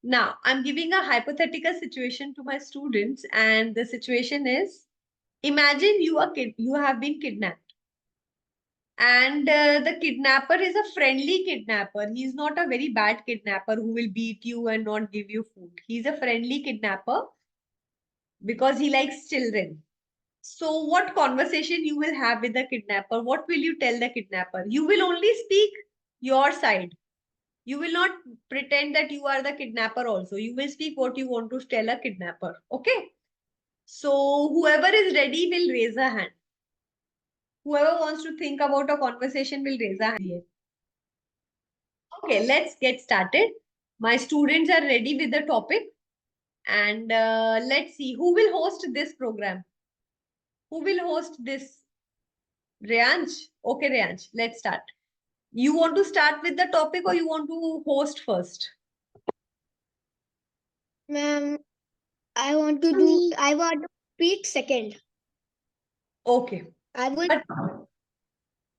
Now, I'm giving a hypothetical situation to my students, and the situation is: imagine you have been kidnapped, and the kidnapper is a friendly kidnapper. He's not a very bad kidnapper who will beat you and not give you food. He's a friendly kidnapper because he likes children. So, what conversation you will have with the kidnapper? What will you tell the kidnapper? You will only speak your side. You will not pretend that you are the kidnapper also. You will speak what you want to tell a kidnapper. Okay. So, whoever is ready will raise a hand. Whoever wants to think about a conversation will raise a hand. Okay, let's get started. My students are ready with the topic. And let's see who will host this program. Who will host this? Reyansh? Okay, Reyansh, let's start. You want to start with the topic or you want to host first? Ma'am, I want to speak second. Okay. I will. But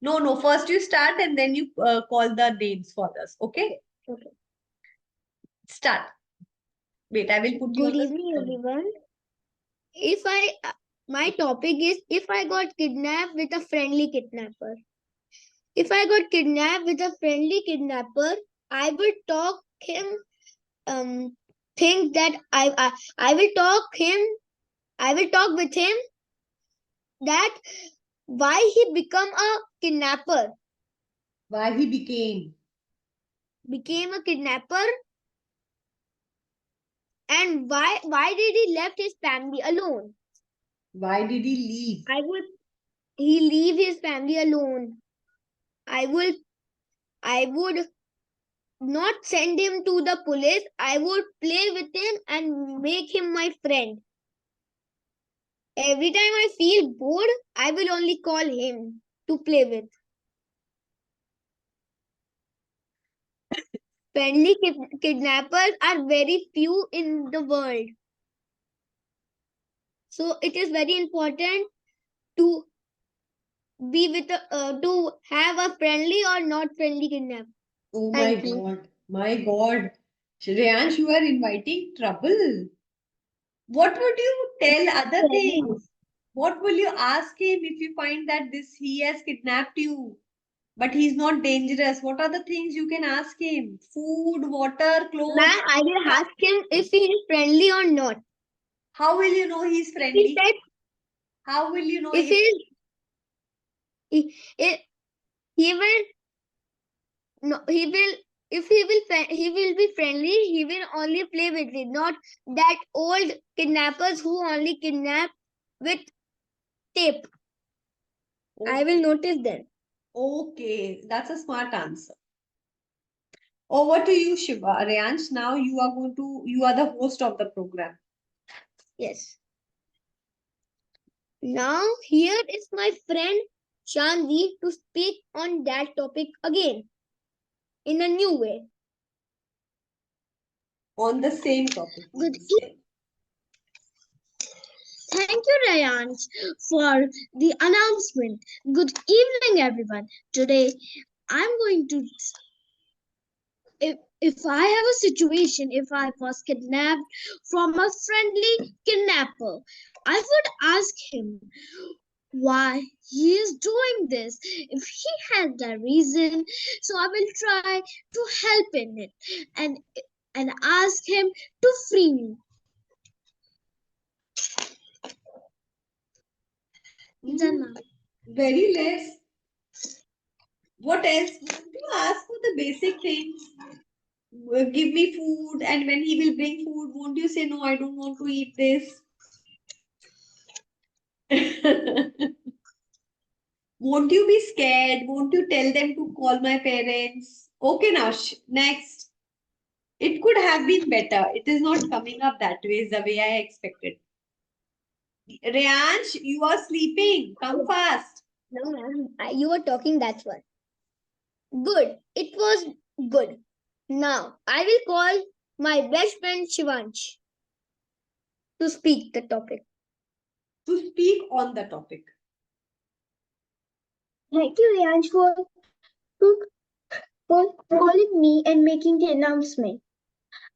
no, first you start and then you call the names for us. Okay? Okay. Start. Wait, I will put you on Good the evening, screen. everyone. My topic is if I got kidnapped with a friendly kidnapper. If I got kidnapped with a friendly kidnapper, I will talk him. Think that I will talk him. I will talk with him that why he become a kidnapper. Why he Became a kidnapper, and why did he left his family alone? Why did he leave? He leave his family alone. I would I would not send him to the police. I would play with him and make him my friend. Every time I feel bored, I will only call him to play with. Friendly kidnappers are very few in the world. So it is very important to be with to have a friendly or not friendly kidnapper. Oh my Thank you. God. My God. Shreyansh, you are inviting trouble. What would you tell other things? What will you ask him if you find that he has kidnapped you, but he's not dangerous? What are the things you can ask him? Food, water, clothes. Now I will ask him if he is friendly or not. How will you know he's He friendly? said How will you know if if he, he will no he will if he will he will be friendly, he will only play with it, not that old kidnappers who only kidnap with tape. I will notice them. Okay, that's a smart answer. Over to you, Shiva. Reyansh, now you are the host of the program. Yes. Now here is my friend Shanvi to speak on that topic again in a new way. On the same topic. Good Thank you, Rayanj, for the announcement. Good evening, everyone. Today, I'm going to, if I have a situation, if I was kidnapped from a friendly kidnapper, I would ask him why he is doing this. If he has the reason, so I will try to help in it and ask him to free me. Very less. What else? You ask for the basic things. Give me food, and when he will bring food, won't you say, no, I don't want to eat this? Won't you be scared? Won't you tell them to call my parents? Okay, now, next. It could have been better. It is not coming up that way, the way I expected. Reyansh, you are sleeping. Come fast. No, ma'am, you were talking, that's why. Good. It was good. Now, I will call my best friend Shivansh to speak the topic. To speak on the topic. Thank you, Riyansh, for calling me and making the announcement.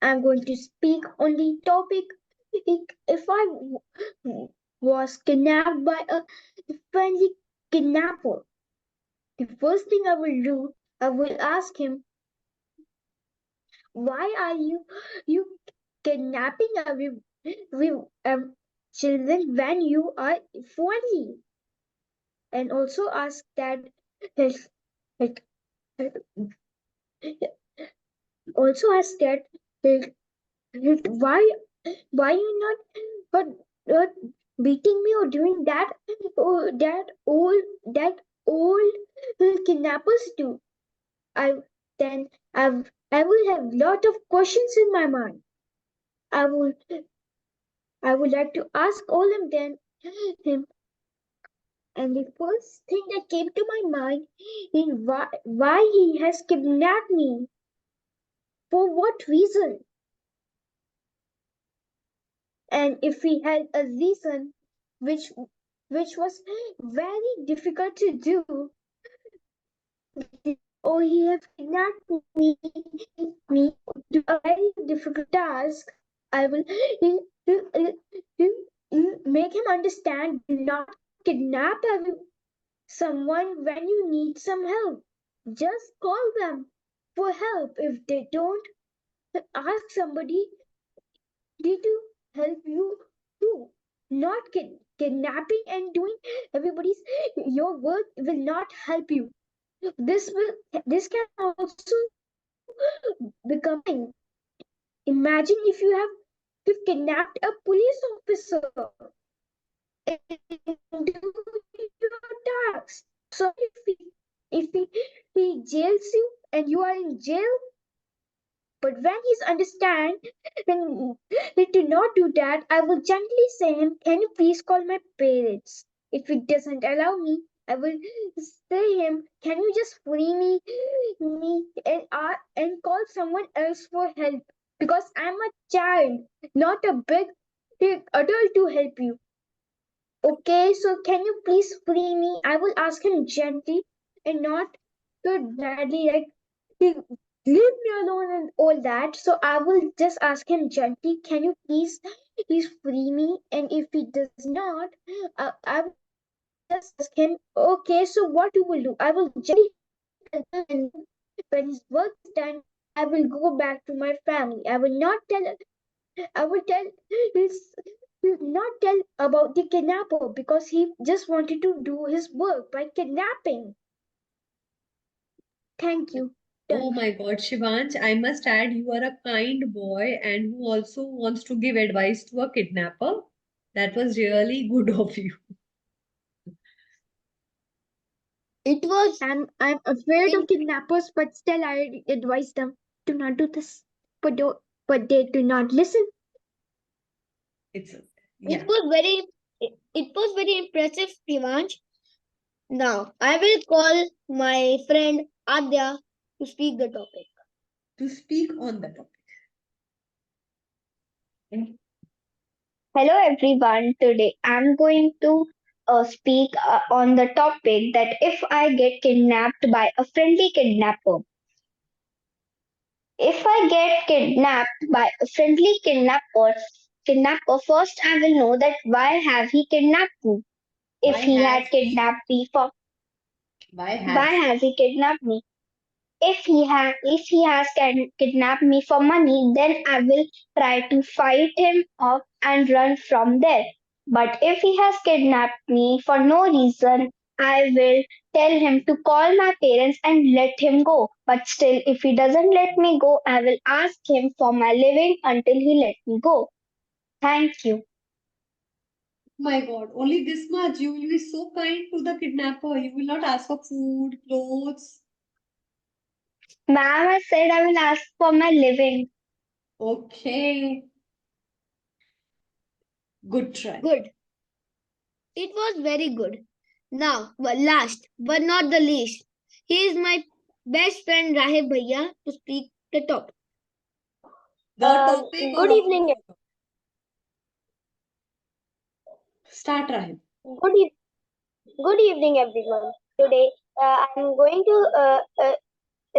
I'm going to speak on the topic. If I was kidnapped by a friendly kidnapper, the first thing I will do, I will ask him, why are you kidnapping children when you are friendly? And also ask that, his- like, also ask that, why you not but not beating me or doing that, or that old kidnappers do. I then I will have lot of questions in my mind. I would I would like to ask all of them him, and the first thing that came to my mind is why he has kidnapped me. For what reason? And if he had a reason which was very difficult to do, or he have kidnapped me to a very difficult task, I will make him understand, do not kidnap someone when you need some help. Just call them for help. If they don't, ask somebody to help you too. Not kidnapping and doing everybody's your work will not help you. This can also become. Imagine if you've kidnapped a police officer and do your task. So if he jails you and you are in jail, but when he's understand, then he do not do that. I will gently say him, can you please call my parents? If he doesn't allow me, I will say him, can you just free me and call someone else for help? Because I'm a child, not a big adult to help you. Okay, so can you please free me? I will ask him gently and not too badly, like, "Leave me alone" and all that. So I will just ask him gently, can you please free me? And if he does not, I will just ask him, okay, so what you will do? I will gently help him, and when his work is done, I will go back to my family. I will his not tell about the kidnapper because he just wanted to do his work by kidnapping. Thank you. Oh my God, Shivansh, I must add you are a kind boy and who also wants to give advice to a kidnapper. That was really good of you. It was. I'm afraid of kidnappers, but still I advise them to not do this. But they do not listen. It's It yeah. was very impressive, Privansh. Now I will call my friend Adya to speak the topic. To speak on the topic. Hello everyone. Today I'm going to speak on the topic that if I get kidnapped by a friendly kidnapper. If I get kidnapped by a friendly kidnapper, first I will know that why have he kidnapped me? If Why he had has kidnapped me for why why has has he kidnapped me? If he has kidnapped me for money, then I will try to fight him off and run from there. But if he has kidnapped me for no reason, I will tell him to call my parents and let him go. But still, if he doesn't let me go, I will ask him for my living until he let me go. Thank you. my God, only this much. You will be so kind to the kidnapper. You will not ask for food, clothes. Ma'am, I said I will ask for my living. Okay, good try. Good. It was very good. Now, but last but not the least, he is my best friend Rahib Bhaiya to speak the topic. The topic Good of evening. start Rahim. Good, e- good evening, everyone. Today, I'm going to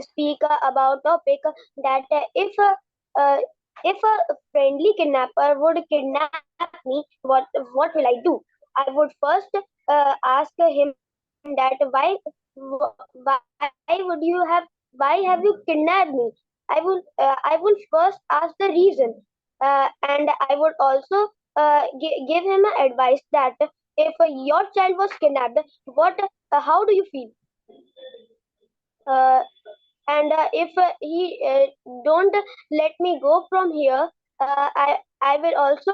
speak about topic that if if a friendly kidnapper would kidnap me, what will I do? I would first ask him that why would you have why have you kidnapped me? I will first ask the reason, and I would also give him advice that if your child was kidnapped, what how do you feel? Uh, and if he don't let me go from here, I will also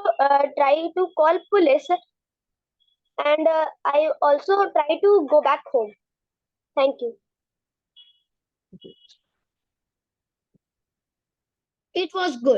try to call police, and I also try to go back home. Thank you. It was good.